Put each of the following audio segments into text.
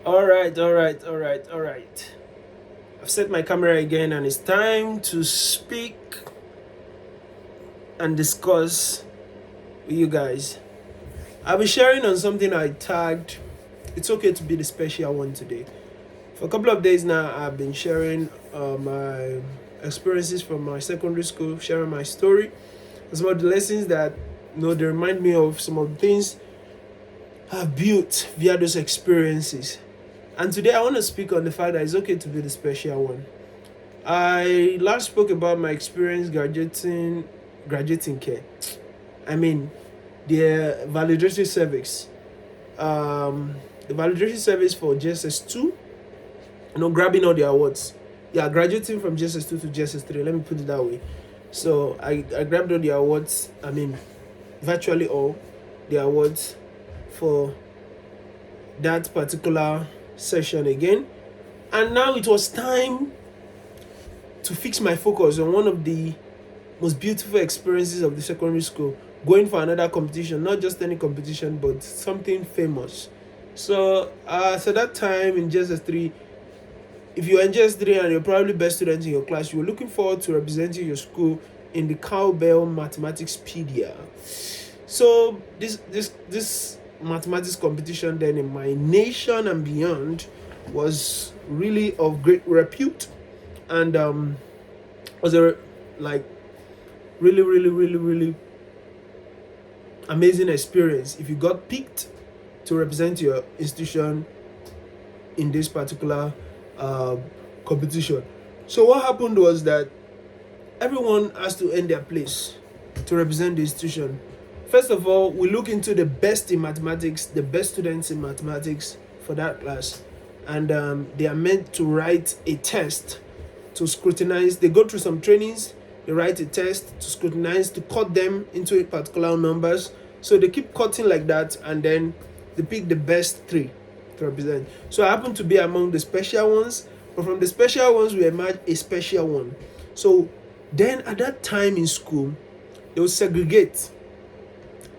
All right. I've set my camera again, and it's time to speak and discuss with you guys. I'll be sharing on something I tagged. It's okay to be the special one today. For a couple of days now, I've been sharing my experiences from my secondary school, sharing my story, and some of the lessons that they remind me of some of the things I've built via those experiences. And today I want to speak on the fact that it's okay to be the special one. I last spoke about my experience graduating care. I mean, the validatory service. The validatory service for JSS2, grabbing all the awards. Yeah, graduating from JSS2 to JSS3, let me put it that way. So I grabbed all the awards, virtually all the awards for that particular session again. And now it was time to fix my focus on one of the most beautiful experiences of the secondary school, going for another competition, not just any competition, but something famous. So that time in JSS3, if you're in JS3 and you're probably best student in your class, you were looking forward to representing your school in the Cowbell Mathematicspedia. So this mathematics competition then in my nation and beyond was really of great repute, and was a really amazing experience if you got picked to represent your institution in this particular competition. So what happened was that everyone has to earn their place to represent the institution. First of all, we look into the best in mathematics, the best students in mathematics for that class, and they are meant to write a test to scrutinize. They go through some trainings, they write a test to scrutinize, to cut them into a particular numbers. So they keep cutting like that, and then they pick the best three to represent. So I happen to be among the special ones, but from the special ones we emerged a special one. So then at that time in school, they will segregate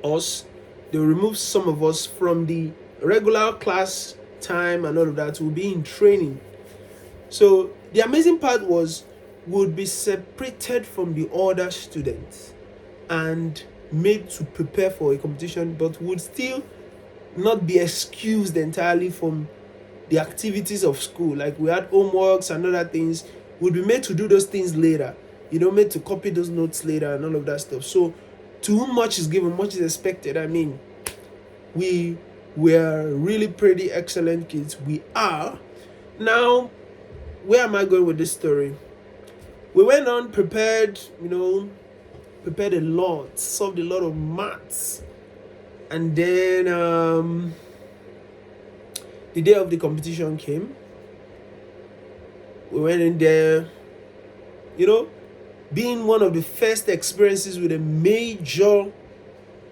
us. They will remove some of us from the regular class time and all of that. We'll be in training. So the amazing part was we would be separated from the other students and made to prepare for a competition, but would still not be excused entirely from the activities of school. Like we had homeworks and other things. We'd be made to do those things later, made to copy those notes later and all of that stuff. So to whom much is given, much is expected. We were really pretty excellent kids. We are. Now, where am I going with this story? We went on, prepared a lot, solved a lot of maths. And then the day of the competition came. We went in there, being one of the first experiences with a major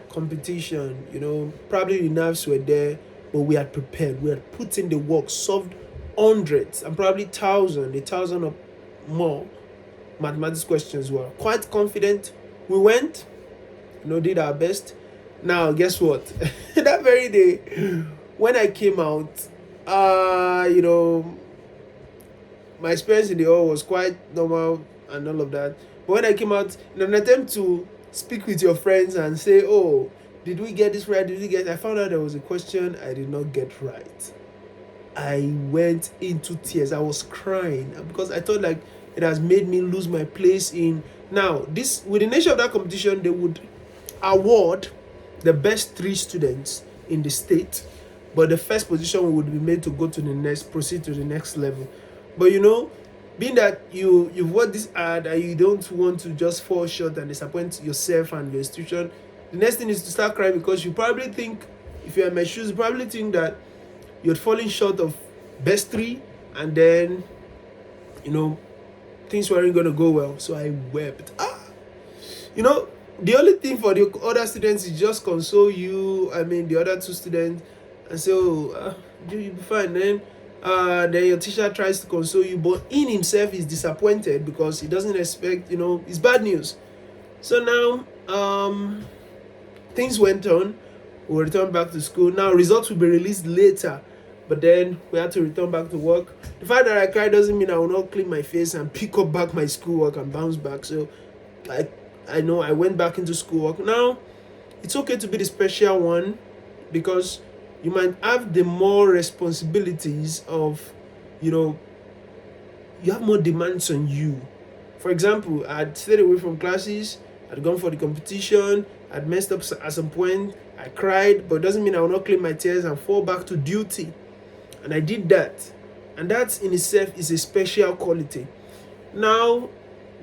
competition, probably the nerves were there, but we had prepared. We had put in the work, solved hundreds and probably a thousand or more mathematics questions. Were quite confident. We went, did our best. Now, guess what? That very day, when I came out, my experience in the hall was quite normal and all of that. But when I came out, in an attempt to speak with your friends and say, oh, did we get this right? I found out there was a question I did not get right. I went into tears. I was crying because I thought like it has made me lose my place in. Now, this with the nature of that competition, they would award the best 3 students in the state, but the first position would be made to go to proceed to the next level. But being that you've worked this hard and you don't want to just fall short and disappoint yourself and your institution, the next thing is to start crying because you probably think, if you're in my shoes, you probably think that you're falling short of best 3, and then things weren't going to go well. So I wept. The only thing for the other students is just console you. The other 2 students, and say, oh, you'll be fine. Then your teacher tries to console you, but in himself is disappointed because he doesn't expect, it's bad news. So now, things went on. We returned back to school. Now results will be released later, but then we had to return back to work. The fact that I cried doesn't mean I will not clean my face and pick up back my schoolwork and bounce back. So I know I went back into schoolwork. Now, it's okay to be the special one because you might have the more responsibilities of, you have more demands on you. For example, I'd stayed away from classes, I'd gone for the competition, I'd messed up at some point, I cried, but it doesn't mean I will not clean my tears and fall back to duty. And I did that. And that in itself is a special quality. Now,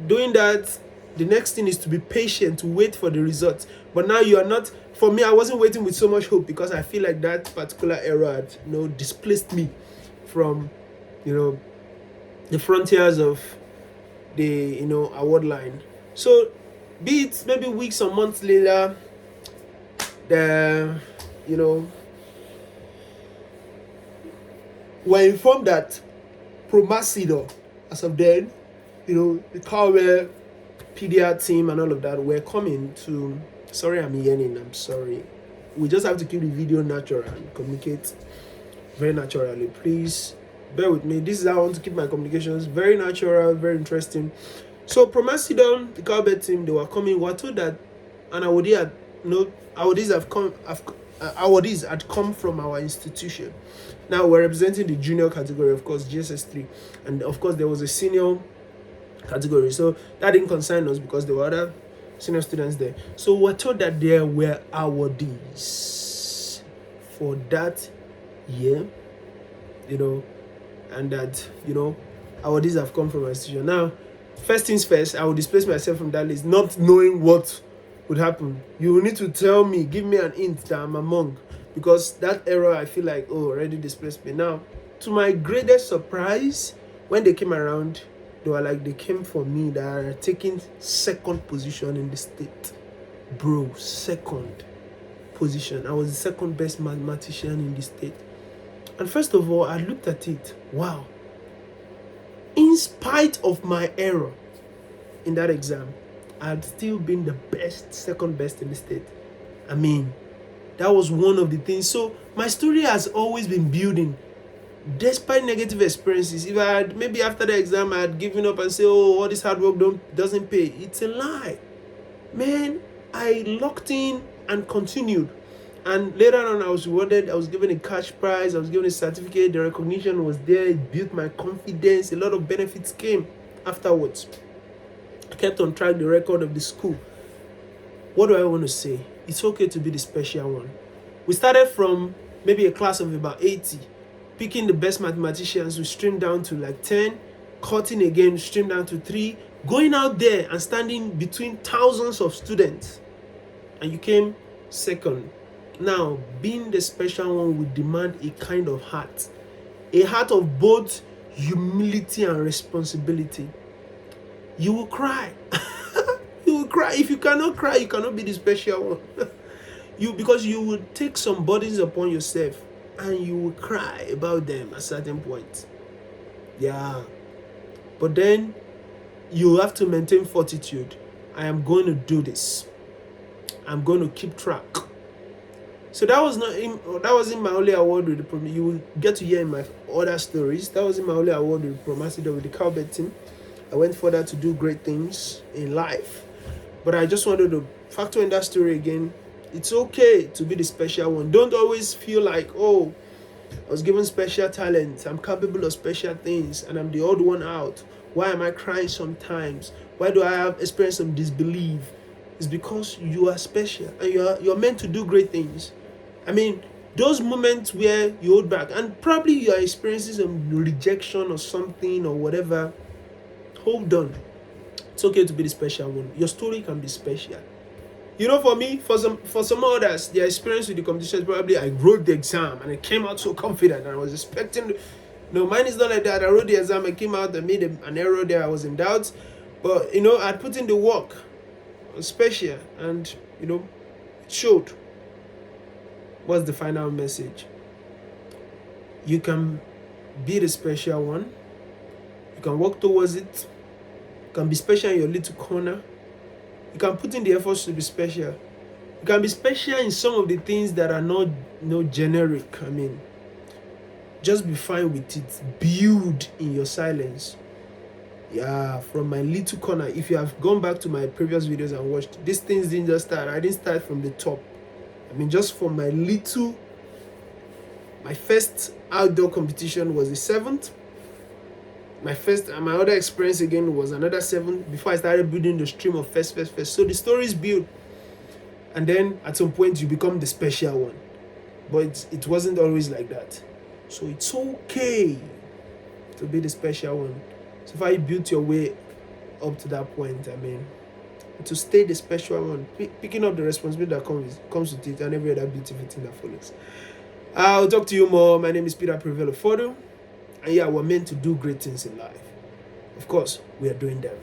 doing that, the next thing is to be patient, to wait for the results. But now you are not, for me, I wasn't waiting with so much hope because I feel like that particular era had, displaced me from, the frontiers of the, award line. So, be it maybe weeks or months later, we're informed that Promasidor, as of then, the Cowbell PDR team and all of that were coming to. Sorry, I'm yelling. I'm sorry. We just have to keep the video natural and communicate very naturally. Please bear with me. This is how I want to keep my communications very natural, very interesting. So Promasidor, the Cowbell team, they were coming. We were told that an awardee had come from our institution. Now we're representing the junior category, of course, GSS3, and of course there was a senior category. So that didn't concern us because there were other senior students there. So we're told that there were awardees for that year, and that awardees have come from our institution. Now, first things first, I will displace myself from that list, not knowing what would happen. You will need to tell me, give me an hint that I'm among, because that era I feel like already displaced me. Now, to my greatest surprise, when they came around, they came for me, that are taking second position in the state. Bro, second position. I was the second best mathematician in the state. And first of all, I looked at it. Wow. In spite of my error in that exam, I had still been the second best in the state. I mean, that was one of the things. So my story has always been building. Despite negative experiences, if I had, maybe after the exam, I had given up and say, all this hard work doesn't pay. It's a lie. Man, I locked in and continued. And later on, I was rewarded. I was given a cash prize. I was given a certificate. The recognition was there. It built my confidence. A lot of benefits came afterwards. I kept on track the record of the school. What do I want to say? It's okay to be the special one. We started from maybe a class of about 80. Picking the best mathematicians, we streamed down to like 10, cutting again, streamed down to 3, going out there and standing between thousands of students. And you came second. Now, being the special one would demand a kind of heart. A heart of both humility and responsibility. You will cry. You will cry. If you cannot cry, you cannot be the special one. Because you will take some burdens upon yourself. And you will cry about them at certain point. Yeah. But then you have to maintain fortitude. I am going to do this. I'm going to keep track. So that wasn't my only award with the Promasidor. You will get to hear in my other stories. That wasn't my only award with the Promasidor with the Cowbell team. I went further to do great things in life. But I just wanted to factor in that story again. It's okay to be the special one. Don't always feel like, I was given special talent. I'm capable of special things and I'm the odd one out. Why am I crying sometimes? Why do I have experience some disbelief? It's because you are special and you're meant to do great things. I mean, those moments where you hold back and probably you are experiencing some rejection or something or whatever, hold on. It's okay to be the special one. Your story can be special. For me, for some others, their experience with the competition is probably I wrote the exam and I came out so confident and I was expecting. No, mine is not like that. I wrote the exam, I came out, I made an error there, I was in doubt. But, I'd put in the work. It was special and, it showed. What's the final message? You can be the special one. You can work towards it. You can be special in your little corner. You can put in the efforts to be special. You can be special in some of the things that are not generic. I mean, Just be fine with it. Build in your silence. Yeah, from my little corner. If you have gone back to my previous videos and watched, these things didn't just start. I didn't start from the top. I mean, just from my first outdoor competition was the 7th. My other experience again was another 7 before I started building the stream of first. So the stories build, and then at some point you become the special one. But it wasn't always like that. So it's okay to be the special one. So far you built your way up to that point, I mean, to stay the special one, picking up the responsibility that comes with it, and every other beautiful thing that follows. I'll talk to you more. My name is Peter Prevelo Fodo, and yeah, we're meant to do great things in life. Of course, we are doing them.